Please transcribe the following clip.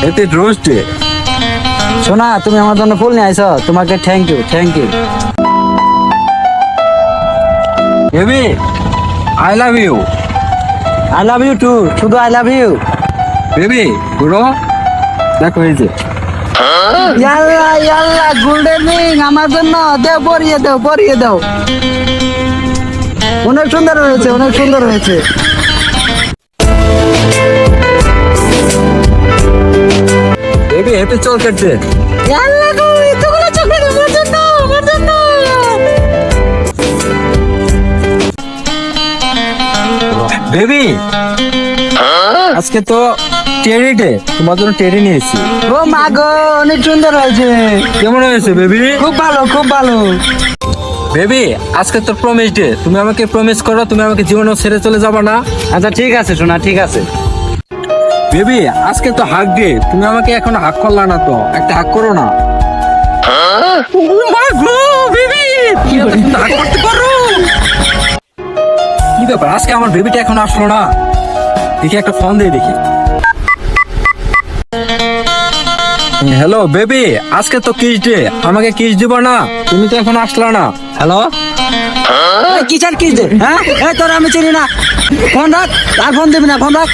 এতে রোস্ট। শোনা, তুমি আমার জন্য ফুল নিয়ে আইছো, তোমাকে thank you. Baby I love you. I love you too, শুধু আই লাভ ইউ। বেবি গুরু দেখো এই যে ইয়াল্লা গুড ইভিনিং, আমার জন্য দেও, পরিয়ে দাও। অনেক সুন্দর হয়েছে। Baby happy chocolate day. ইয়াল্লা গো, এতগুলো চকলেট আমার জন্য। বেবি আজকে তো টেরি ডে, তোমার জন্য টেরি নিয়েছি। ও মা গো, অনেক সুন্দর হয়েছে। কেমন হয়েছে বেবি? খুব ভালো। বেবি আজকে তো প্রমিস ডে, তুমি আমাকে প্রমিস করো তুমি আমাকে জীবনে ছেড়ে চলে যাবে না। আচ্ছা ঠিক আছে সোনা, ঠিক আছে। বেবি আজকে তো হাগ ডে, তুমি আমাকে এখন হাগ করলা না, তো একটা হাগ করো না। ও মা গো বেবি, কি এত সুন্দর হাগ করতে পারো? কি ব্যাপার, আজকে আমার বেবিটা এখন আসলো না? দেখি একটা ফোন দিয়ে দেখি। হ্যালো বেবি, আজকে তো কিস ডে, আমাকে কিস দিব না? তুমি তো এখন আসলা না। হ্যালো কিসের কিস দে? হ্যাঁ, তোর আমি চিনি না। ফোন রাখ, আর ফোন দিবি না, ফোন রাখ।